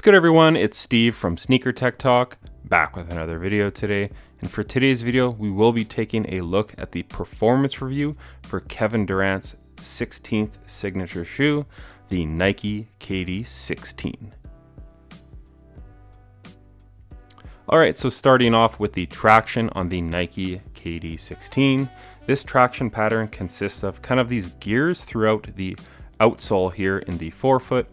What's good, everyone? It's Steve from Sneaker Tech Talk, back with another video today. And for today's video, we will be taking a look at the performance review for Kevin Durant's 16th signature shoe, the Nike KD 16. All right, so starting off with the traction on the Nike KD 16. This traction pattern consists of kind of these gears throughout the outsole here in the forefoot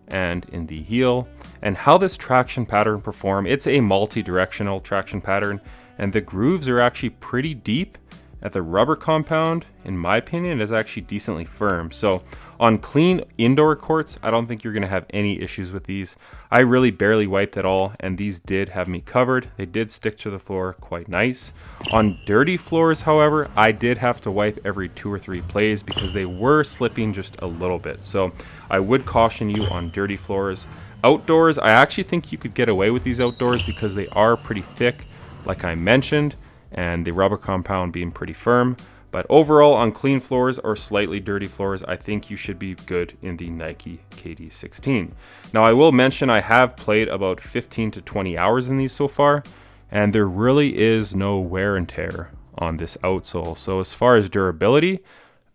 and in the heel. And how this traction pattern perform, it's a multi-directional traction pattern, and the grooves are actually pretty deep. At the rubber compound, in my opinion, is actually decently firm. So on clean indoor courts, I don't think you're gonna have any issues with these. I really barely wiped at all, and these did have me covered. They did stick to the floor quite nice. On dirty floors, however, I did have to wipe every 2 or 3 plays because they were slipping just a little bit. So I would caution you on dirty floors. Outdoors, I actually think you could get away with these outdoors because they are pretty thick, like I mentioned, and the rubber compound being pretty firm. But overall, on clean floors or slightly dirty floors, I think you should be good in the Nike KD 16. Now, I will mention I have played about 15 to 20 hours in these so far, and there really is no wear and tear on this outsole. So as far as durability,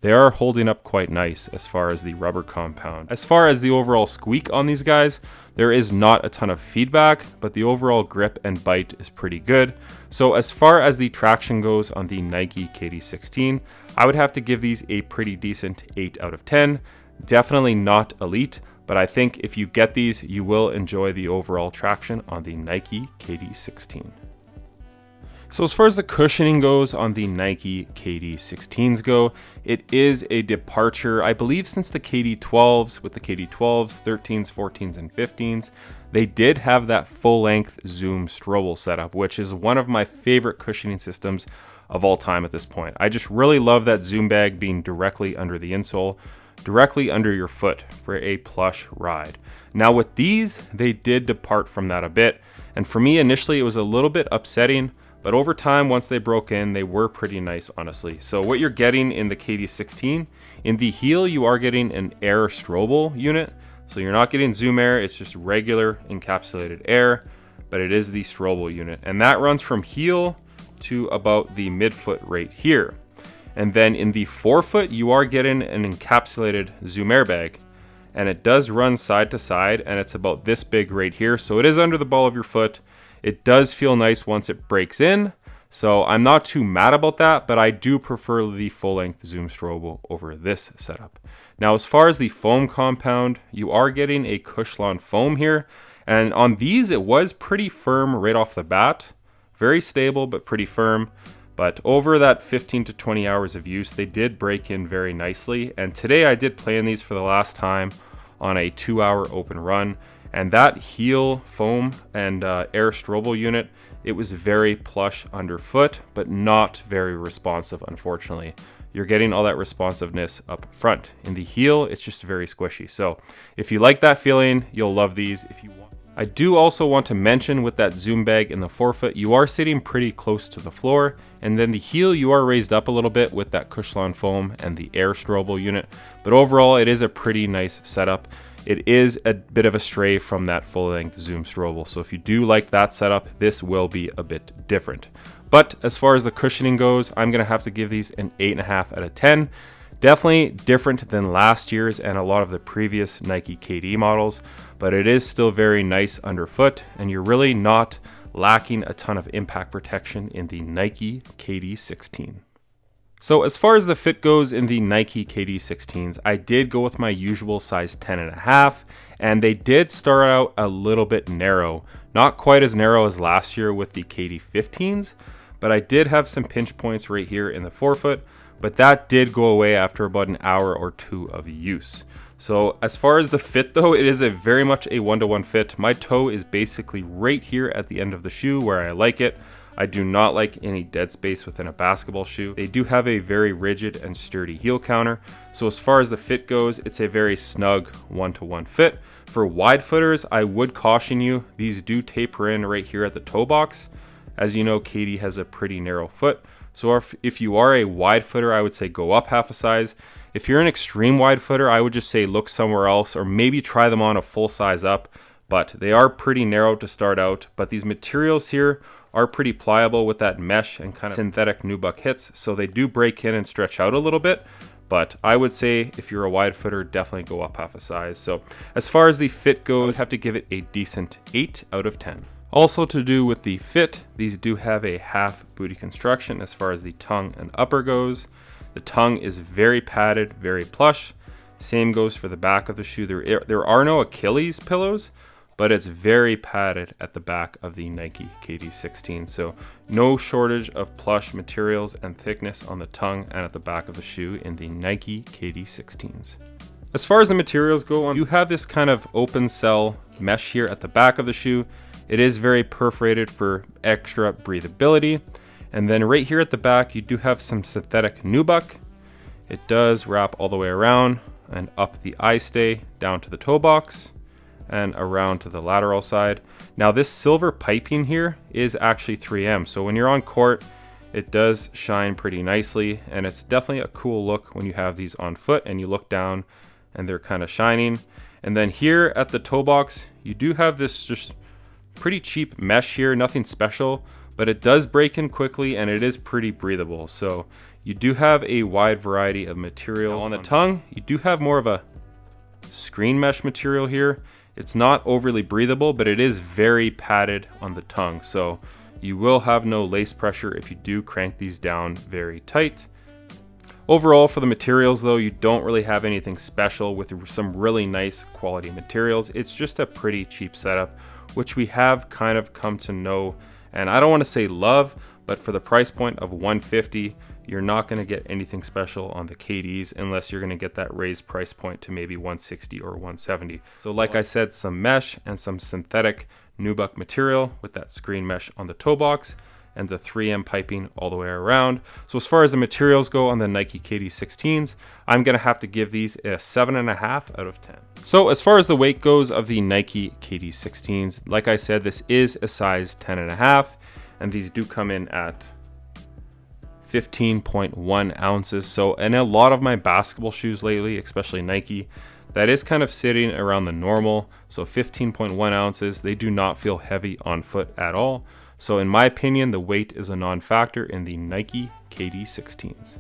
they are holding up quite nice as far as the rubber compound. As far as the overall squeak on these guys, there is not a ton of feedback, but the overall grip and bite is pretty good. So as far as the traction goes on the Nike KD 16, I would have to give these a pretty decent 8 out of 10. Definitely not elite, but I think if you get these, you will enjoy the overall traction on the Nike KD 16. So as far as the cushioning goes on the Nike KD 16s go, it is a departure, I believe, since the KD 12s. With the KD 12s, 13s, 14s, and 15s, they did have that full-length Zoom Strobel setup, which is one of my favorite cushioning systems of all time at this point. I just really love that Zoom bag being directly under the insole, directly under your foot for a plush ride. Now with these, they did depart from that a bit, and for me initially it was a little bit upsetting. But over time, once they broke in, they were pretty nice, honestly. So what you're getting in the KD 16, in the heel, you are getting an air Strobel unit. So you're not getting Zoom Air, it's just regular encapsulated air, but it is the Strobel unit. And that runs from heel to about the midfoot right here. And then in the forefoot, you are getting an encapsulated Zoom Air bag. And it does run side to side, and it's about this big right here. So it is under the ball of your foot. It does feel nice once it breaks in, so I'm not too mad about that, but I do prefer the full-length Zoom Strobel over this setup. Now, as far as the foam compound, you are getting a Cushlon foam here, and on these, it was pretty firm right off the bat. Very stable, but pretty firm. But over that 15 to 20 hours of use, they did break in very nicely, and today I did play in these for the last time on a 2-hour open run. And that heel foam and air Strobel unit, it was very plush underfoot, but not very responsive, unfortunately. You're getting all that responsiveness up front. In the heel, it's just very squishy. So if you like that feeling, you'll love these. If you want, I do also want to mention with that Zoom bag in the forefoot, you are sitting pretty close to the floor. And then the heel, you are raised up a little bit with that Cushlon foam and the air Strobel unit. But overall, it is a pretty nice setup. It is a bit of a stray from that full-length Zoom Strobel. So if you do like that setup, this will be a bit different. But as far as the cushioning goes, I'm going to have to give these an 8.5 out of 10. Definitely different than last year's and a lot of the previous Nike KD models, but it is still very nice underfoot, and you're really not lacking a ton of impact protection in the Nike KD 16. So as far as the fit goes in the Nike KD 16s, I did go with my usual size 10.5, and they did start out a little bit narrow. Not quite as narrow as last year with the KD 15s, but I did have some pinch points right here in the forefoot, but that did go away after about an hour or 2 of use. So as far as the fit though, it is a very much a 1-to-1 fit. My toe is basically right here at the end of the shoe where I like it. I do not like any dead space within a basketball shoe. They do have a very rigid and sturdy heel counter. So as far as the fit goes, it's a very snug 1-to-1 fit. For wide footers, I would caution you, these do taper in right here at the toe box. As you know, KD has a pretty narrow foot. So if you are a wide footer, I would say go up half a size. If you're an extreme wide footer, I would just say look somewhere else or maybe try them on a full size up. but they are pretty narrow to start out. But these materials here are pretty pliable with that mesh and kind of synthetic nubuck hits, so they do break in and stretch out a little bit. But I would say if you're a wide footer, definitely go up half a size. So as far as the fit goes, I have to give it a decent 8 out of 10. Also to do with the fit, these do have a half booty construction as far as the tongue and upper goes. The tongue is very padded, very plush. Same goes for the back of the shoe. There are no Achilles pillows, but it's very padded at the back of the Nike KD16. So no shortage of plush materials and thickness on the tongue and at the back of the shoe in the Nike KD16s. As far as the materials go, you have this kind of open cell mesh here at the back of the shoe. It is very perforated for extra breathability. And then right here at the back, you do have some synthetic nubuck. It does wrap all the way around and up the eye stay down to the toe box and around to the lateral side. Now this silver piping here is actually 3M. So when you're on court, it does shine pretty nicely, and it's definitely a cool look when you have these on foot and you look down and they're kind of shining. And then here at the toe box, you do have this just pretty cheap mesh here, nothing special, but it does break in quickly and it is pretty breathable. So you do have a wide variety of materials. Now on the tongue, you do have more of a screen mesh material here. It's not overly breathable, but it is very padded on the tongue. So you will have no lace pressure if you do crank these down very tight. Overall, for the materials though, you don't really have anything special with some really nice quality materials. It's just a pretty cheap setup, which we have kind of come to know, and I don't want to say love, but for the price point of $150, you're not going to get anything special on the KDs unless you're going to get that raised price point to maybe $160 or $170. So like I said, some mesh and some synthetic nubuck material with that screen mesh on the toe box and the 3M piping all the way around. So as far as the materials go on the Nike KD16s, I'm going to have to give these a 7.5 out of 10. So as far as the weight goes of the Nike KD16s, like I said, this is a size 10.5, and these do come in at 15.1 ounces. So in a lot of my basketball shoes lately, especially Nike, that is kind of sitting around the normal. So 15.1 ounces, they do not feel heavy on foot at all. So in my opinion, the weight is a non-factor in the Nike KD16s.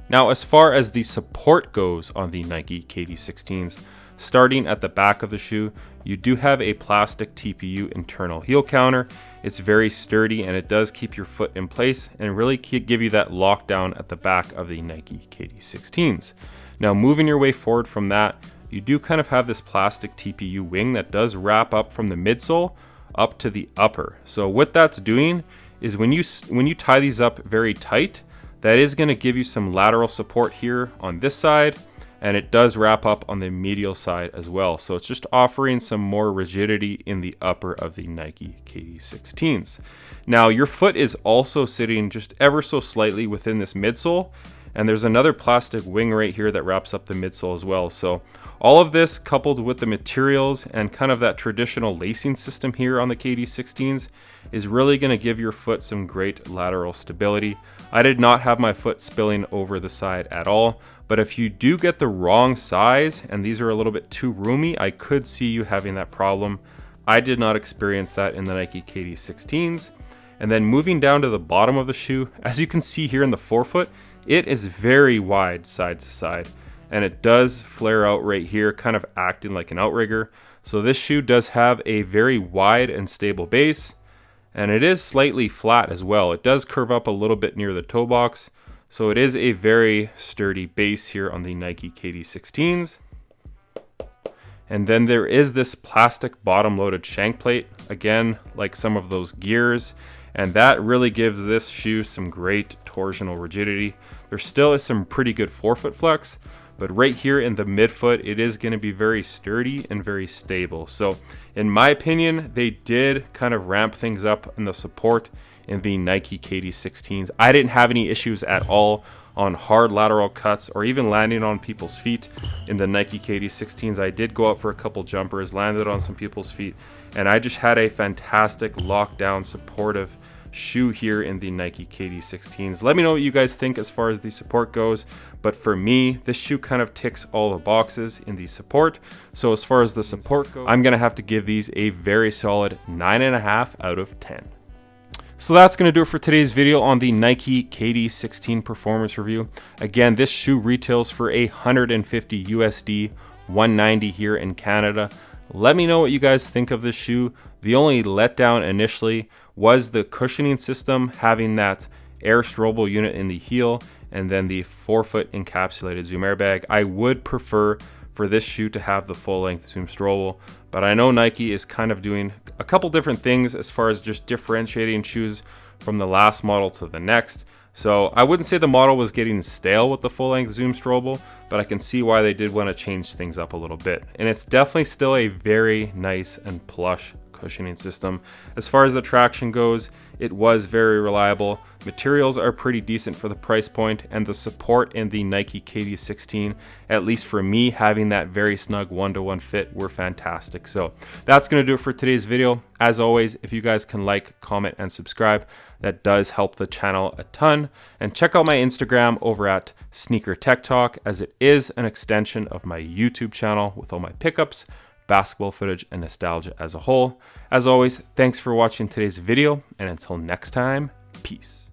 Now, as far as the support goes on the Nike KD16s, starting at the back of the shoe, you do have a plastic TPU internal heel counter. It's very sturdy and it does keep your foot in place and really give you that lockdown at the back of the Nike KD16s. Now, moving your way forward from that, you do kind of have this plastic TPU wing that does wrap up from the midsole up to the upper. So what that's doing is when you tie these up very tight, that is going to give you some lateral support here on this side, and it does wrap up on the medial side as well. So it's just offering some more rigidity in the upper of the Nike KD16s. Now your foot is also sitting just ever so slightly within this midsole, and there's another plastic wing right here that wraps up the midsole as well. So all of this coupled with the materials and kind of that traditional lacing system here on the KD16s is really going to give your foot some great lateral stability. I did not have my foot spilling over the side at all, but if you do get the wrong size and these are a little bit too roomy, I could see you having that problem. I did not experience that in the Nike KD16s. And then moving down to the bottom of the shoe, as you can see here in the forefoot, it is very wide side to side, and it does flare out right here, kind of acting like an outrigger. So this shoe does have a very wide and stable base, and it is slightly flat as well. It does curve up a little bit near the toe box, so it is a very sturdy base here on the Nike KD16s. And then there is this plastic bottom loaded shank plate, again, like some of those gears, and that really gives this shoe some great torsional rigidity. There still is some pretty good forefoot flex, but right here in the midfoot, it is going to be very sturdy and very stable. So in my opinion, they did kind of ramp things up in the support in the Nike KD16s. I didn't have any issues at all on hard lateral cuts or even landing on people's feet in the Nike KD16s. I did go up for a couple jumpers, landed on some people's feet, and I just had a fantastic lockdown supportive shoe here in the Nike KD16s. Let me know what you guys think as far as the support goes, but for me, this shoe kind of ticks all the boxes in the support. So as far as the support goes, I'm gonna have to give these a very solid 9.5 out of 10. So that's going to do it for today's video on the Nike KD16 performance review. Again, this shoe retails for $150 USD, 190 here in Canada. Let me know what you guys think of this shoe. The only letdown initially was the cushioning system, having that air Strobel unit in the heel and then the forefoot encapsulated Zoom airbag. I would prefer for this shoe to have the full length Zoom Strobel, but I know Nike is kind of doing a couple different things as far as just differentiating shoes from the last model to the next. So I wouldn't say the model was getting stale with the full length Zoom Strobel, but I can see why they did want to change things up a little bit. And it's definitely still a very nice and plush cushioning system. As far as the traction goes, it was very reliable. Materials are pretty decent for the price point, and the support in the Nike KD16, at least for me, having that very snug 1-to-1 fit, were fantastic. So that's going to do it for today's video. As always, if you guys can like, comment, and subscribe, that does help the channel a ton. And check out my Instagram over at Sneaker Tech Talk, as it is an extension of my YouTube channel with all my pickups, basketball footage, and nostalgia as a whole. As always, thanks for watching today's video, and until next time, peace.